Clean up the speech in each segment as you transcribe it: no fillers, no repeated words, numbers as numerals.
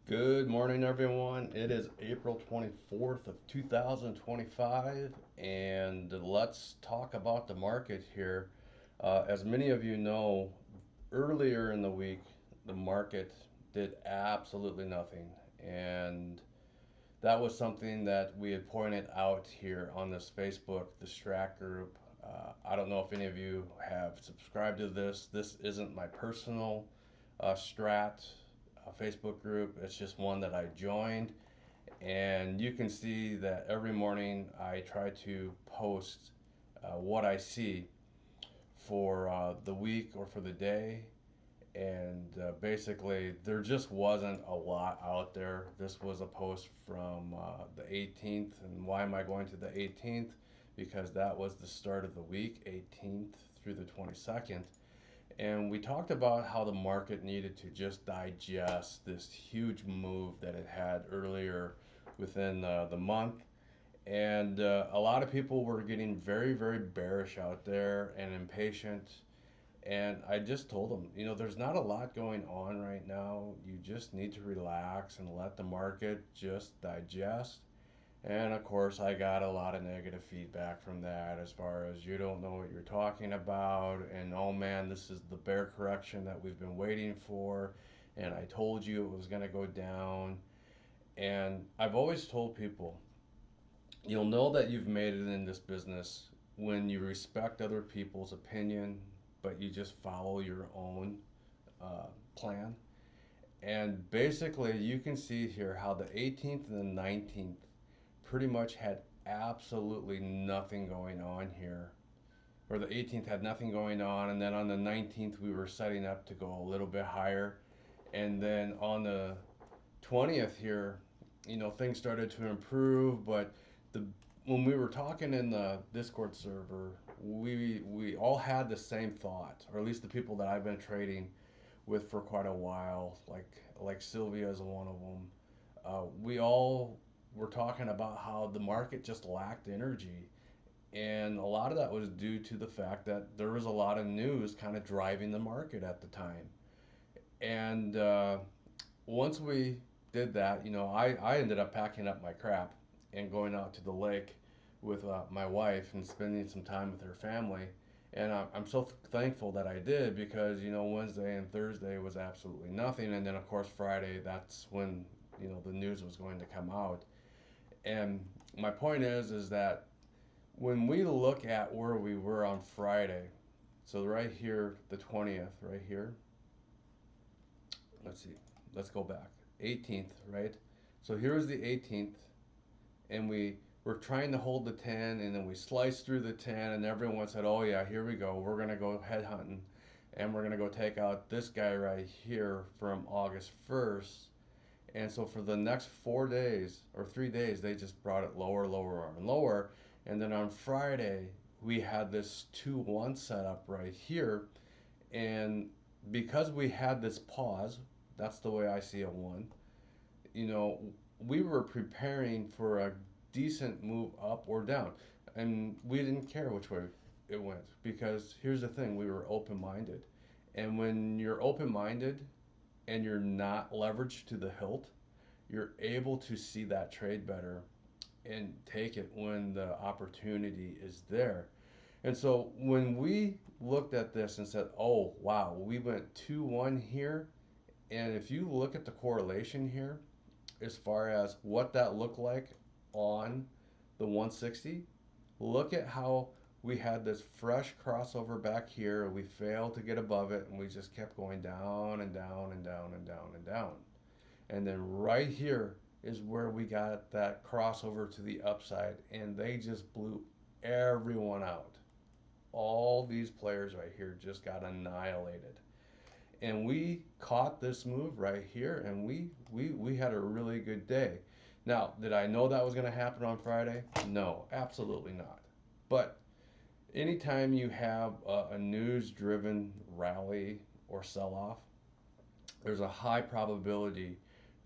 Good morning, everyone. It is April 24th of 2025, and let's talk about the market here. As many of you know, earlier in the week, the market did absolutely nothing, and that was something that we had pointed out here on this Facebook, the Strat group. I don't know if any of you have subscribed to this. This isn't my personal Strat Facebook group. It's just one that I joined, and you can see that every morning I try to post what I see for the week or for the day. And basically, there just wasn't a lot out there. This was a post from the 18th. And why am I going to the 18th? Because that was the start of the week, 18th through the 22nd. And we talked about how the market needed to just digest this huge move that it had earlier within the month. And a lot of people were getting very, very bearish out there and impatient. And I just told them, there's not a lot going on right now. You just need to relax and let the market just digest. And of course, I got a lot of negative feedback from that as far as you don't know what you're talking about, and oh man, this is the bear correction that we've been waiting for, and I told you it was going to go down. And I've always told people, you'll know that you've made it in this business when you respect other people's opinion, but you just follow your own plan. And basically, you can see here how the 18th and the 19th pretty much had absolutely nothing going on here. Or the 18th had nothing going on, and then on the 19th we were setting up to go a little bit higher, and then on the 20th here, things started to improve. But the when we were talking in the Discord server, we all had the same thought, or at least the people that I've been trading with for quite a while, like Sylvia is one of them. We all were talking about how the market just lacked energy, and a lot of that was due to the fact that there was a lot of news kind of driving the market at the time. And once we did that, I ended up packing up my crap and going out to the lake with my wife and spending some time with her family. And I'm so thankful that I did, because Wednesday and Thursday was absolutely nothing, and then of course Friday, that's when the news was going to come out. And my point is that when we look at where we were on Friday, so right here, the 20th, right here, let's see, let's go back. 18th, right? So here was the 18th, and we were trying to hold the 10, and then we sliced through the 10, and everyone said, oh yeah, here we go. We're going to go head hunting, and we're going to go take out this guy right here from August 1st. And so for the next 4 days or 3 days, they just brought it lower, lower, and lower. And then on Friday, we had this 2-1 setup right here. And because we had this pause, that's the way I see a one, you know, we were preparing for a decent move up or down. And we didn't care which way it went, because here's the thing, we were open minded. And when you're open minded and you're not leveraged to the hilt, you're able to see that trade better and take it when the opportunity is there. And so when we looked at this and said, oh, wow, we went 2-1 here. And if you look at the correlation here, as far as what that looked like on the 160, look at how we had this fresh crossover back here. We failed to get above it, and we just kept going down and down and down and down and down. And then right here is where we got that crossover to the upside, and they just blew everyone out. All these players right here just got annihilated. And we caught this move right here, and we had a really good day. Now, did I know that was going to happen on Friday? No, absolutely not. But anytime you have a news driven rally or sell off, there's a high probability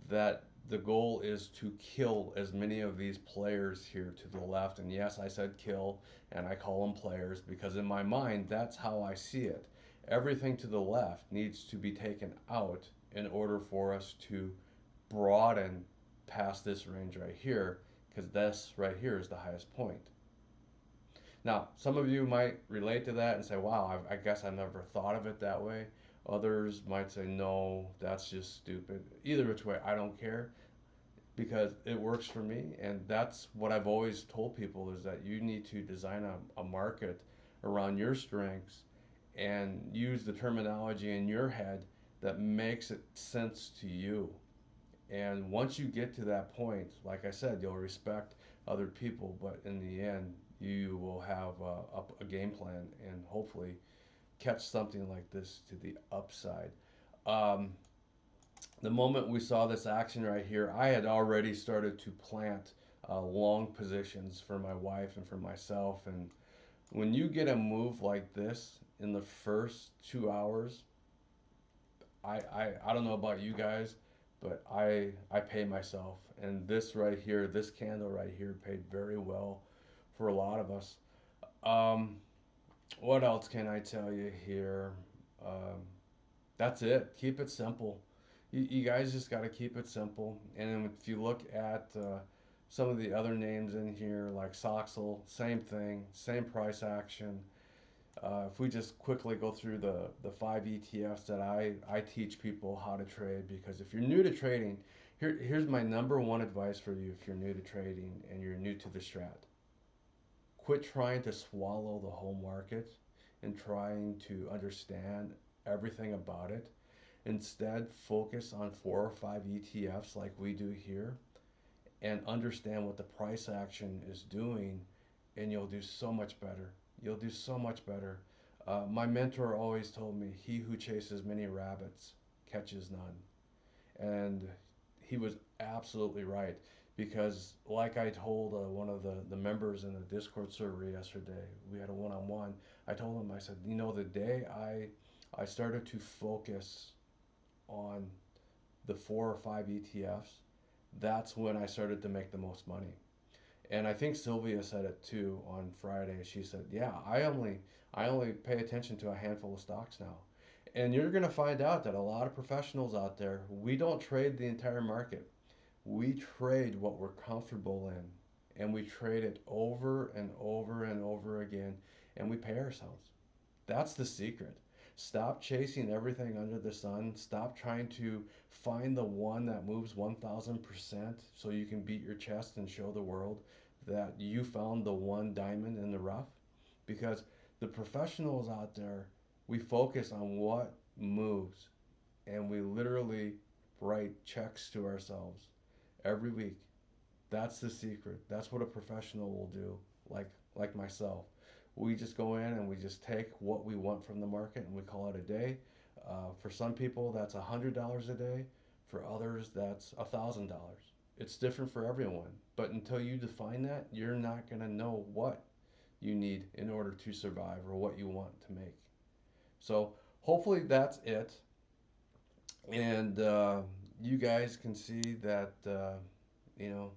that the goal is to kill as many of these players here to the left. And yes, I said kill, and I call them players because in my mind, that's how I see it. Everything to the left needs to be taken out in order for us to broaden past this range right here, because this right here is the highest point. Now, some of you might relate to that and say, wow, I guess I never thought of it that way. Others might say, no, that's just stupid. Either which way, I don't care because it works for me. And that's what I've always told people is that you need to design a market around your strengths and use the terminology in your head that makes it sense to you. And once you get to that point, like I said, you'll respect other people, but in the end, you will have a game plan and hopefully catch something like this to the upside. Um, the moment we saw this action right here, I had already started to plant long positions for my wife and for myself. And when you get a move like this in the first 2 hours, I don't know about you guys, but I pay myself. And this right here, this candle right here paid very well for a lot of us. Um, what else can I tell you here? Um, that's it. Keep it simple. You guys just got to keep it simple. And if you look at some of the other names in here, like Soxel, same thing, same price action. If we just quickly go through the five ETFs that I teach people how to trade, because if you're new to trading, here's my number one advice for you if you're new to trading and you're new to the strat. Quit trying to swallow the whole market and trying to understand everything about it. Instead, focus on four or five ETFs like we do here and understand what the price action is doing, and you'll do so much better. You'll do so much better. My mentor always told me, he who chases many rabbits catches none. And he was absolutely right because, like I told one of the members in the Discord server yesterday, we had a one on one. I told him, I said, you know, the day I started to focus on the four or five ETFs, that's when I started to make the most money. And I think Sylvia said it too on Friday. She said, "Yeah, I only pay attention to a handful of stocks now." And you're going to find out that a lot of professionals out there, we don't trade the entire market. We trade what we're comfortable in, and we trade it over and over and over again, and we pay ourselves. That's the secret. Stop chasing everything under the sun. Stop trying to find the one that moves 1000% so you can beat your chest and show the world that you found the one diamond in the rough. Because the professionals out there, we focus on what moves and we literally write checks to ourselves every week. That's the secret. That's what a professional will do, like myself. We just go in and we just take what we want from the market and we call it a day. For some people, that's $100 a day. For others, that's $1,000. It's different for everyone. But until you define that, you're not going to know what you need in order to survive or what you want to make. So hopefully that's it. And you guys can see that, you know,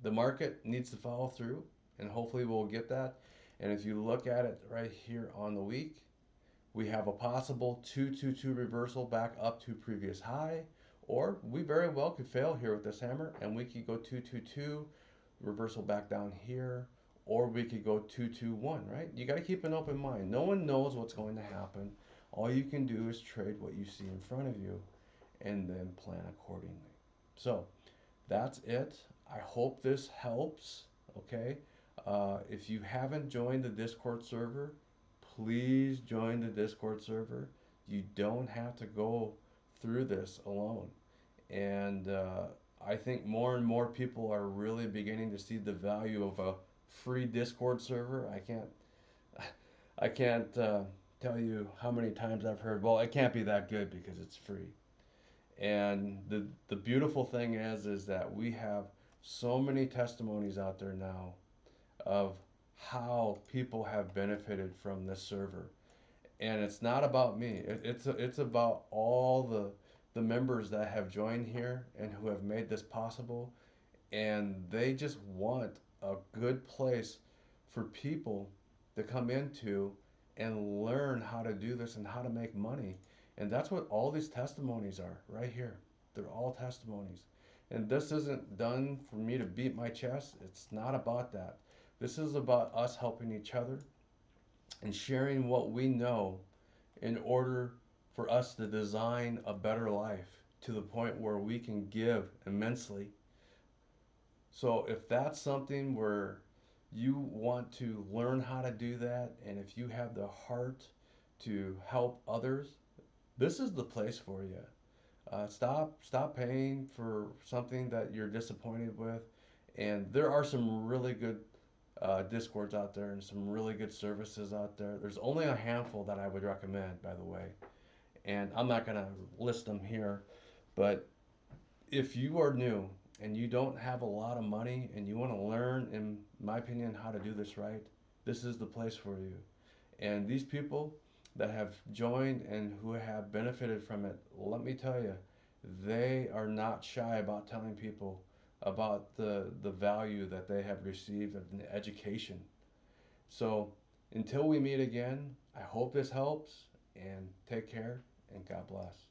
the market needs to follow through, and hopefully we'll get that. And if you look at it right here on the week, we have a possible 222 reversal back up to previous high, or we very well could fail here with this hammer and we could go 222, reversal back down here, or we could go 221, right? You got to keep an open mind. No one knows what's going to happen. All you can do is trade what you see in front of you and then plan accordingly. So, that's it. I hope this helps. Okay. If you haven't joined the Discord server, please join the Discord server. You don't have to go through this alone. And I think more and more people are really beginning to see the value of a free Discord server. I can't tell you how many times I've heard, well, it can't be that good because it's free. And the beautiful thing is that we have so many testimonies out there now of how people have benefited from this server. And it's not about me. It's about all the members that have joined here and who have made this possible. And they just want a good place for people to come into and learn how to do this and how to make money. And that's what all these testimonies are right here. They're all testimonies. And this isn't done for me to beat my chest. It's not about that. This is about us helping each other and sharing what we know in order for us to design a better life to the point where we can give immensely. So if that's something where you want to learn how to do that, and if you have the heart to help others, this is the place for you. Stop paying for something that you're disappointed with. And there are some really good discords out there and some really good services out there. There's only a handful that I would recommend, by the way, and I'm not going to list them here. But if you are new and you don't have a lot of money and you want to learn, in my opinion, how to do this right, this is the place for you. And these people that have joined and who have benefited from it, let me tell you, they are not shy about telling people about the value that they have received in education. So until we meet again, I hope this helps, and take care, and God bless.